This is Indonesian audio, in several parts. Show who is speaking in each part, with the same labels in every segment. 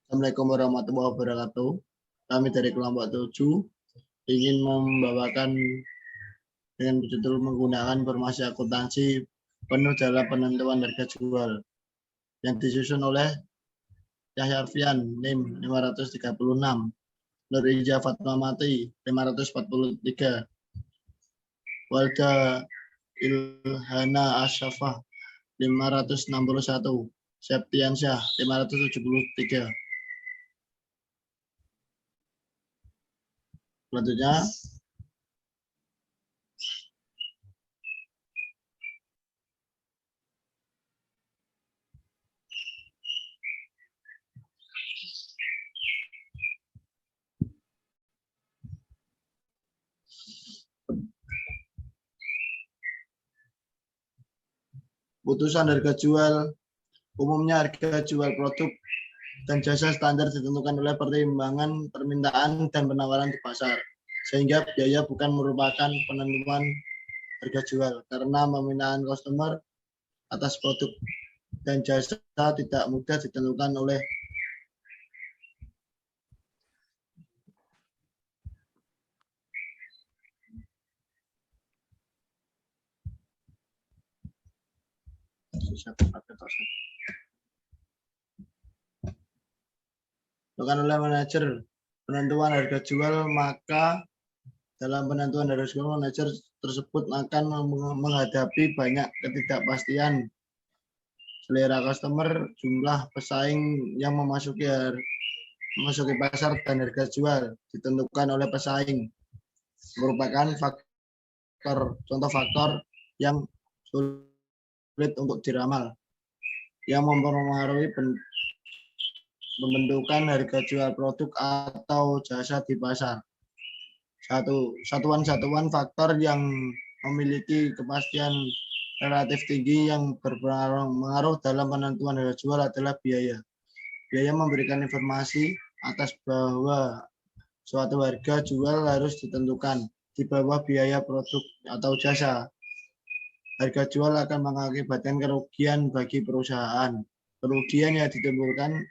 Speaker 1: Assalamualaikum warahmatullahi wabarakatuh. Kami dari kelompok 7 ingin membawakan dengan judul menggunakan informasi akuntansi penuh dalam penentuan harga jual yang disusun oleh Yahya Arfian NIM 536, Nur Ija Fatmawati 543, Walda Ilhana Asyafah 561, Septiansyah 573. Selanjutnya putusan harga jual. Umumnya harga jual produk dan jasa standar ditentukan oleh pertimbangan permintaan dan penawaran di pasar, sehingga biaya bukan merupakan penentuan harga jual karena permintaan customer atas produk dan jasa tidak mudah ditentukan oleh manajer penentuan harga jual. Maka dalam penentuan harga jual, manajer tersebut akan menghadapi banyak ketidakpastian selera customer, jumlah pesaing yang memasuki pasar, dan harga jual ditentukan oleh pesaing merupakan contoh faktor yang sulit untuk diramal yang mempengaruhi pembentukan harga jual produk atau jasa di pasar. Satuan-satuan faktor yang memiliki kepastian relatif tinggi yang berpengaruh dalam penentuan harga jual adalah biaya. Biaya memberikan informasi atas bahwa suatu harga jual harus ditentukan di bawah biaya produk atau jasa. Harga jual akan mengakibatkan kerugian bagi perusahaan. Kerugian yang ditimbulkan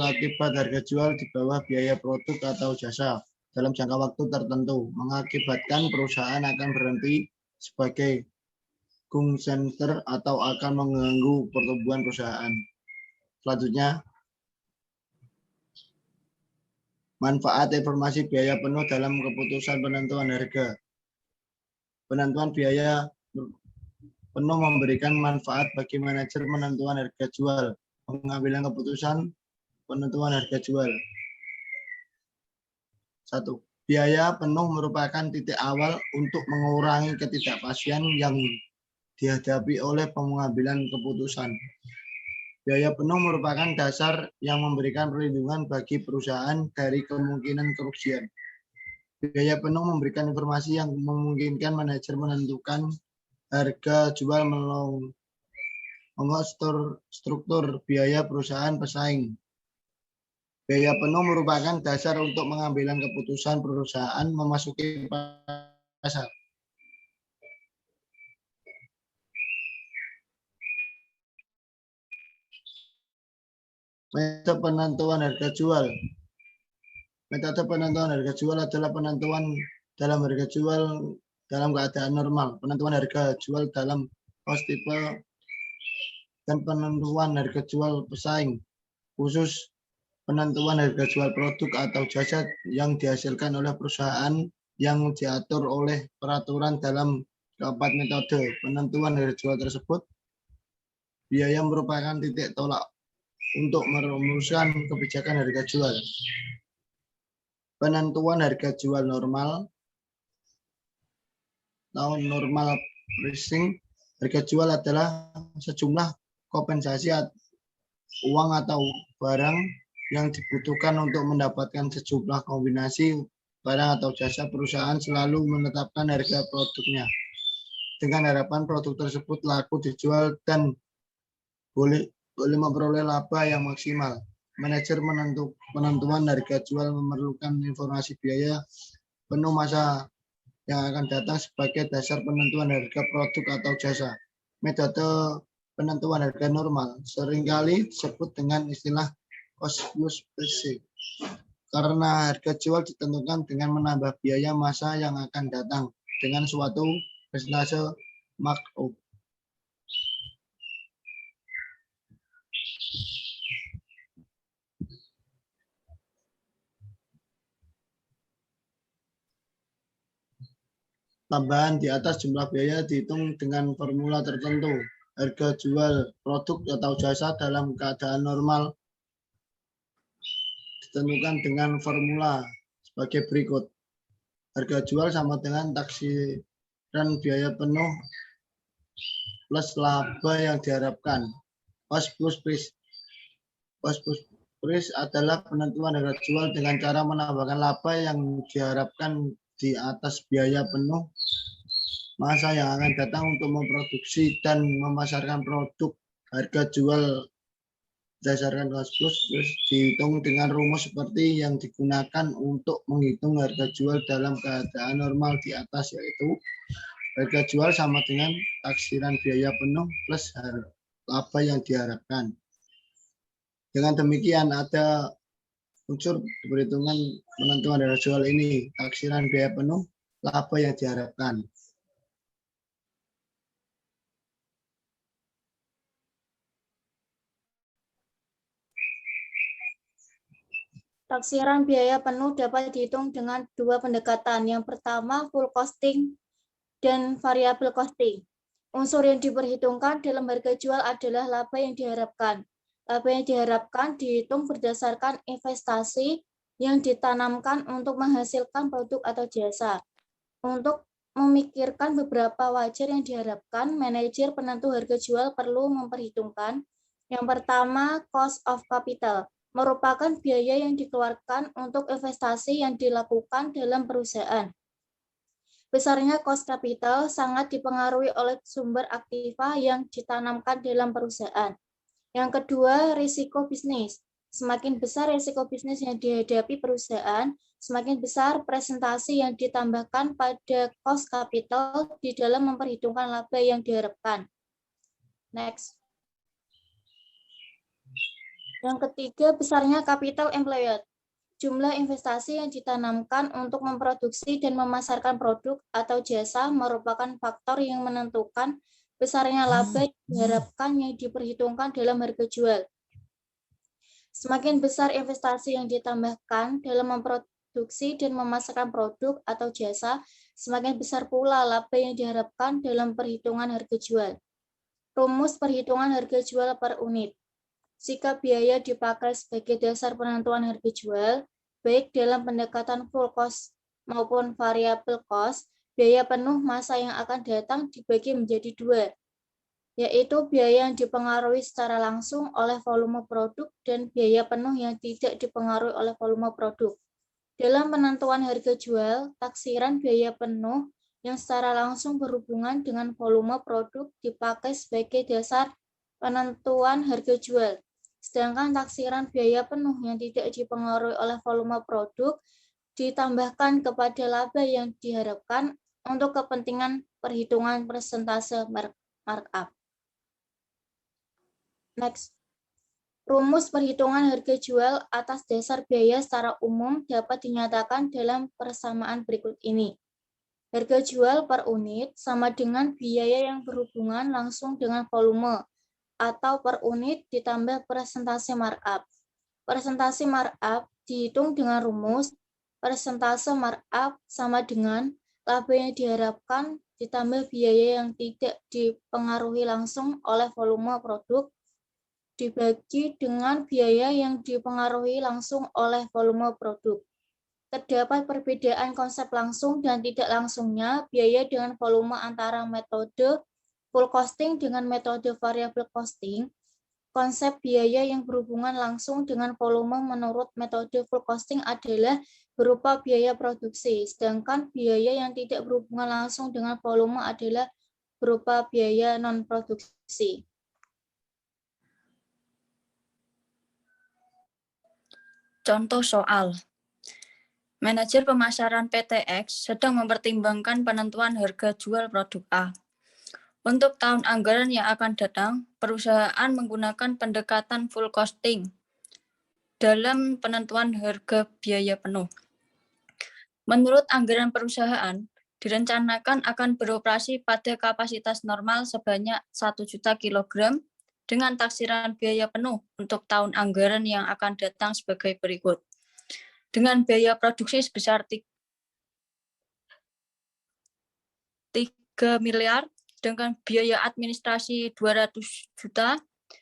Speaker 1: akibat harga jual di bawah biaya produk atau jasa dalam jangka waktu tertentu mengakibatkan perusahaan akan berhenti sebagai gung center atau akan mengganggu pertumbuhan perusahaan. Selanjutnya, manfaat informasi biaya penuh dalam keputusan penentuan harga. Penentuan biaya penuh memberikan manfaat bagi manajer penentuan harga jual, pengambilan keputusan penentuan harga jual. 1. Biaya penuh merupakan titik awal untuk mengurangi ketidakpastian yang dihadapi oleh pengambilan keputusan. Biaya penuh merupakan dasar yang memberikan perlindungan bagi perusahaan dari kemungkinan kerugian. Biaya penuh memberikan informasi yang memungkinkan manajer menentukan harga jual melalui struktur biaya perusahaan pesaing. Biaya penuh merupakan dasar untuk pengambilan keputusan perusahaan memasuki pasar. Metode penentuan harga jual. Metode penentuan harga jual adalah penentuan dalam harga jual dalam keadaan normal, penentuan harga jual dalam cost tipe, dan penentuan harga jual pesaing, khusus penentuan harga jual produk atau jasa yang dihasilkan oleh perusahaan yang diatur oleh peraturan. Dalam keempat metode penentuan harga jual tersebut, biaya merupakan titik tolak untuk merumuskan kebijakan harga jual. Penentuan harga jual normal atau normal pricing. Harga jual adalah sejumlah kompensasi uang atau barang yang dibutuhkan untuk mendapatkan sejumlah kombinasi barang atau jasa. Perusahaan selalu menetapkan harga produknya dengan harapan produk tersebut laku dijual dan boleh memperoleh laba yang maksimal. Manajer penentuan harga jual memerlukan informasi biaya penuh masa yang akan datang sebagai dasar penentuan harga produk atau jasa. Metode penentuan harga normal seringkali disebut dengan istilah cost plus PC. Karena harga jual ditentukan dengan menambah biaya masa yang akan datang dengan suatu persentase markup. Tambahan di atas jumlah biaya dihitung dengan formula tertentu. Harga jual produk atau jasa dalam keadaan normal ditentukan dengan formula sebagai berikut. Harga jual sama dengan taksiran biaya penuh plus laba yang diharapkan. Cost plus price. Cost plus price adalah penentuan harga jual dengan cara menambahkan laba yang diharapkan di atas biaya penuh masa yang akan datang untuk memproduksi dan memasarkan produk. Harga jual berdasarkan cost plus dihitung dengan rumus seperti yang digunakan untuk menghitung harga jual dalam keadaan normal di atas, yaitu harga jual sama dengan taksiran biaya penuh plus laba yang diharapkan. Dengan demikian ada unsur perhitungan penentuan harga jual ini, taksiran biaya penuh, laba yang diharapkan.
Speaker 2: Taksiran biaya penuh dapat dihitung dengan dua pendekatan. Yang pertama, full costing dan variable costing. Unsur yang diperhitungkan dalam harga jual adalah laba yang diharapkan. Laba yang diharapkan dihitung berdasarkan investasi yang ditanamkan untuk menghasilkan produk atau jasa. Untuk memikirkan beberapa wajar yang diharapkan, manajer penentu harga jual perlu memperhitungkan yang pertama, cost of capital, merupakan biaya yang dikeluarkan untuk investasi yang dilakukan dalam perusahaan. Besarnya cost capital sangat dipengaruhi oleh sumber aktiva yang ditanamkan dalam perusahaan. Yang kedua, risiko bisnis. Semakin besar risiko bisnis yang dihadapi perusahaan, semakin besar presentasi yang ditambahkan pada cost capital di dalam memperhitungkan laba yang diharapkan. Next. Yang ketiga, besarnya capital employed. Jumlah investasi yang ditanamkan untuk memproduksi dan memasarkan produk atau jasa merupakan faktor yang menentukan besarnya laba yang diharapkan yang diperhitungkan dalam harga jual. Semakin besar investasi yang ditambahkan dalam memproduksi dan memasarkan produk atau jasa, semakin besar pula laba yang diharapkan dalam perhitungan harga jual. Rumus perhitungan harga jual per unit. Jika biaya dipakai sebagai dasar penentuan harga jual, baik dalam pendekatan full cost maupun variable cost, biaya penuh masa yang akan datang dibagi menjadi dua, yaitu biaya yang dipengaruhi secara langsung oleh volume produk dan biaya penuh yang tidak dipengaruhi oleh volume produk. Dalam penentuan harga jual, taksiran biaya penuh yang secara langsung berhubungan dengan volume produk dipakai sebagai dasar penentuan harga jual. Sedangkan taksiran biaya penuh yang tidak dipengaruhi oleh volume produk ditambahkan kepada laba yang diharapkan untuk kepentingan perhitungan persentase markup. Next. Rumus perhitungan harga jual atas dasar biaya secara umum dapat dinyatakan dalam persamaan berikut ini. Harga jual per unit sama dengan biaya yang berhubungan langsung dengan volume atau per unit ditambah persentase markup. Persentase markup dihitung dengan rumus persentase markup sama dengan laba yang diharapkan ditambah biaya yang tidak dipengaruhi langsung oleh volume produk dibagi dengan biaya yang dipengaruhi langsung oleh volume produk. Terdapat perbedaan konsep langsung dan tidak langsungnya biaya dengan volume antara metode full costing dengan metode variable costing. Konsep biaya yang berhubungan langsung dengan volume menurut metode full costing adalah berupa biaya produksi, sedangkan biaya yang tidak berhubungan langsung dengan volume adalah berupa biaya non-produksi.
Speaker 3: Contoh soal. Manajer pemasaran PTX sedang mempertimbangkan penentuan harga jual produk A. Untuk tahun anggaran yang akan datang, perusahaan menggunakan pendekatan full costing. dalam penentuan harga biaya penuh. Menurut anggaran perusahaan, direncanakan akan beroperasi pada kapasitas normal sebanyak 1 juta kilogram dengan taksiran biaya penuh untuk tahun anggaran yang akan datang sebagai berikut. Dengan biaya produksi sebesar 3 miliar, sedangkan biaya administrasi 200 juta,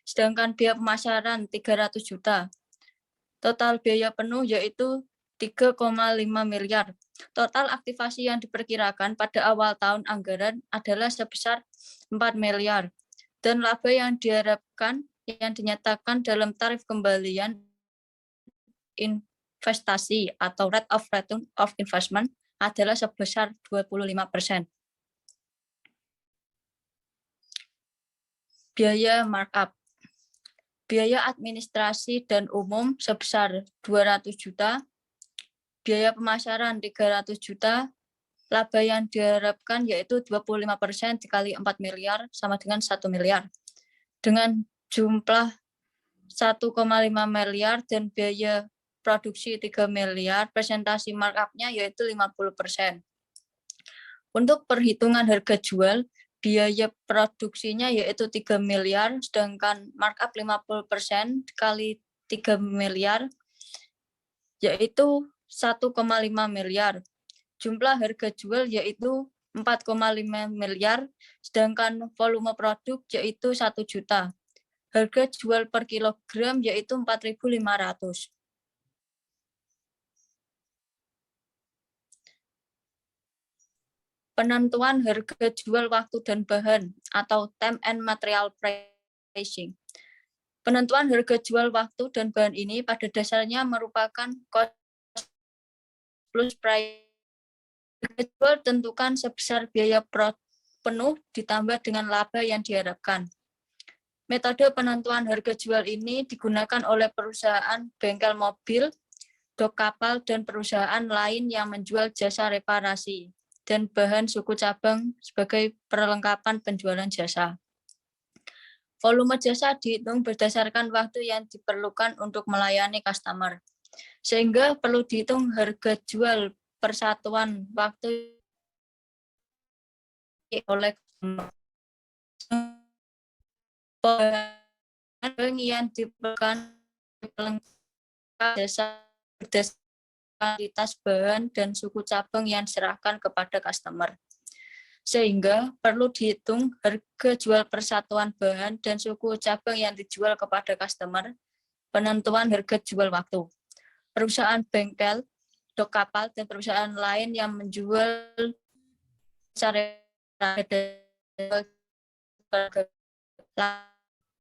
Speaker 3: sedangkan biaya pemasaran 300 juta. Total biaya penuh yaitu 3,5 miliar. Total aktivasi yang diperkirakan pada awal tahun anggaran adalah sebesar 4 miliar. Dan laba yang diharapkan yang dinyatakan dalam tarif kembalian investasi atau rate of return of investment adalah sebesar 25%. Biaya markup. Biaya administrasi dan umum sebesar 200 juta, biaya pemasaran 300 juta, laba yang diharapkan yaitu 25% dikali 4 miliar sama dengan 1 miliar. Dengan jumlah 1,5 miliar dan biaya produksi 3 miliar, presentasi markup-nya yaitu 50%. Untuk perhitungan harga jual, biaya produksinya yaitu 3 miliar, sedangkan markup 50% dikali 3 miliar, yaitu 1,5 miliar. Jumlah harga jual yaitu 4,5 miliar, sedangkan volume produk yaitu 1 juta. Harga jual per kilogram yaitu 4.500. Penentuan harga jual waktu dan bahan atau time and material pricing. Penentuan harga jual waktu dan bahan ini pada dasarnya merupakan cost plus price. Harga jual tentukan sebesar biaya penuh ditambah dengan laba yang diharapkan. Metode penentuan harga jual ini digunakan oleh perusahaan bengkel mobil, dok kapal, dan perusahaan lain yang menjual jasa reparasi dan bahan suku cabang sebagai perlengkapan penjualan jasa. Volume jasa dihitung berdasarkan waktu yang diperlukan untuk melayani customer, sehingga perlu dihitung harga jual persatuan waktu oleh bahan yang diperlukan jasa berdasarkan kualitas bahan dan suku cabang yang diserahkan kepada customer. Sehingga perlu dihitung harga jual persatuan bahan dan suku cabang yang dijual kepada customer, penentuan harga jual waktu. Perusahaan bengkel, dok kapal, dan perusahaan lain yang menjual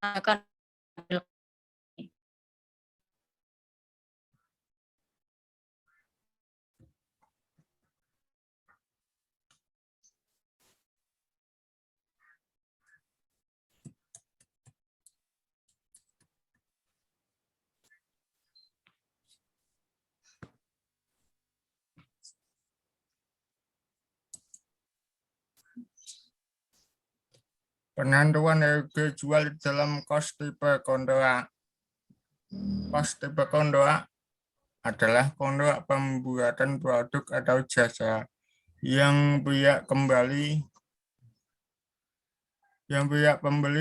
Speaker 3: akan
Speaker 4: penentuan harga jual dalam kos tipe kontrak. Kos tipe kontrak adalah kontrak pembuatan produk atau jasa yang pihak pembeli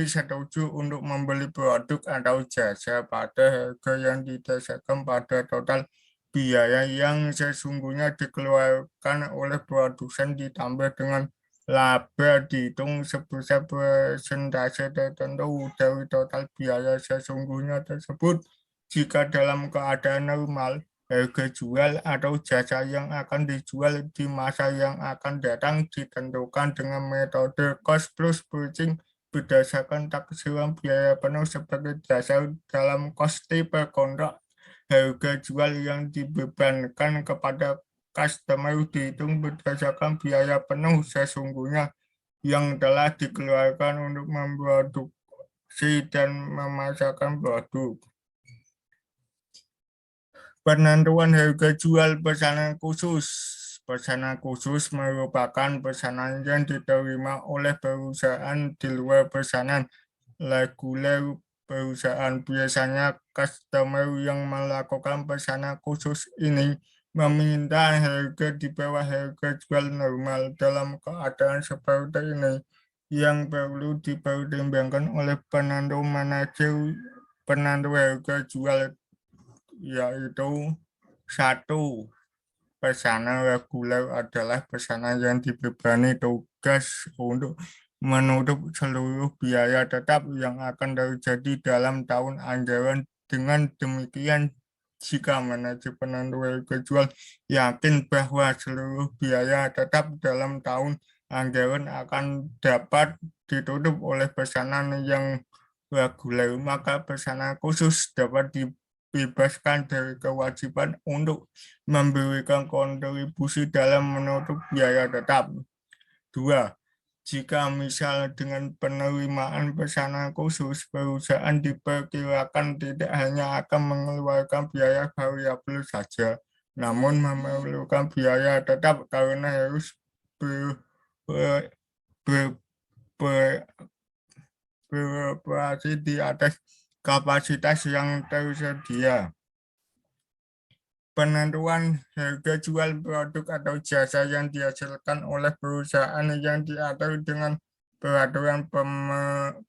Speaker 4: setuju untuk membeli produk atau jasa pada harga yang didasarkan pada total biaya yang sesungguhnya dikeluarkan oleh produsen ditambah dengan laba dihitung sebesar persentase tertentu dari total biaya sesungguhnya tersebut. Jika dalam keadaan normal, harga jual atau jasa yang akan dijual di masa yang akan datang ditentukan dengan metode cost plus pricing berdasarkan taksiran biaya penuh sebagai dasar. Dalam cost tipe kontrak, harga jual yang dibebankan kepada customer dihitung berdasarkan biaya penuh sesungguhnya yang telah dikeluarkan untuk memproduksi dan memasarkan produk. Penentuan harga jual pesanan khusus. Pesanan khusus merupakan pesanan yang diterima oleh perusahaan di luar pesanan reguler perusahaan. Biasanya customer yang melakukan pesanan khusus ini meminta harga di bawah harga jual normal. Dalam keadaan seperti ini, yang perlu dipertimbangkan oleh penentu harga jual yaitu 1. Pesanan reguler adalah pesanan yang dibebani tugas untuk menutup seluruh biaya tetap yang akan terjadi dalam tahun anggaran. Dengan demikian, jika manajer penentu harga jual yakin bahwa seluruh biaya tetap dalam tahun anggaran akan dapat ditutup oleh pesanan yang reguler, maka pesanan khusus dapat dibebaskan dari kewajiban untuk memberikan kontribusi dalam menutup biaya tetap. 2. Jika misal dengan penerimaan pesanan khusus, perusahaan diperkirakan tidak hanya akan mengeluarkan biaya variabel saja, namun memerlukan biaya tetap karena harus beroperasi di atas kapasitas yang tersedia. Penentuan harga jual produk atau jasa yang dihasilkan oleh perusahaan yang diatur dengan peraturan pemerintah.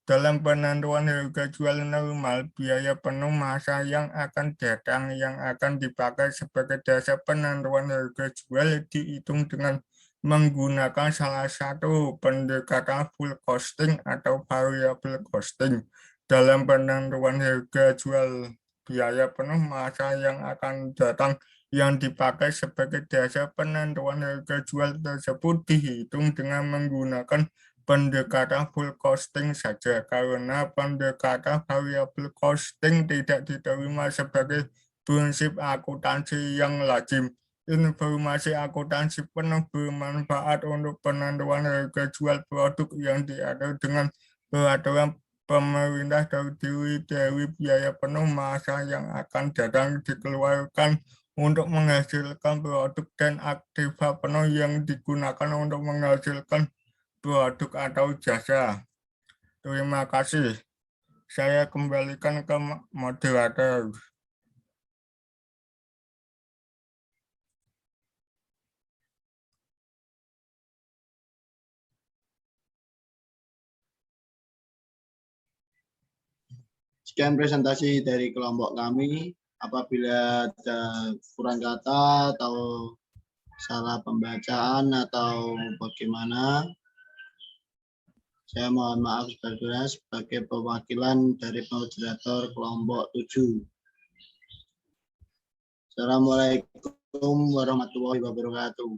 Speaker 4: Dalam penentuan harga jual normal, biaya penuh masa yang akan datang yang akan dipakai sebagai dasar penentuan harga jual dihitung dengan menggunakan salah satu pendekatan full costing atau variable costing. Dalam penentuan harga jual, biaya penuh masa yang akan datang yang dipakai sebagai dasar penentuan harga jual tersebut dihitung dengan menggunakan pendekatan full costing saja, karena pendekatan variable costing tidak diterima sebagai prinsip akuntansi yang lazim. Informasi akuntansi penuh bermanfaat untuk penentuan harga jual produk yang diatur dengan peraturan pemerintah terdiri dari biaya penuh masa yang akan datang dikeluarkan untuk menghasilkan produk dan aktiva penuh yang digunakan untuk menghasilkan produk atau jasa. Terima kasih. Saya kembalikan ke moderator.
Speaker 1: Sekian presentasi dari kelompok kami. Apabila ada kurang kata atau salah pembacaan atau bagaimana, saya mohon maaf sebetulnya sebagai perwakilan dari moderator kelompok 7. Assalamualaikum warahmatullahi wabarakatuh.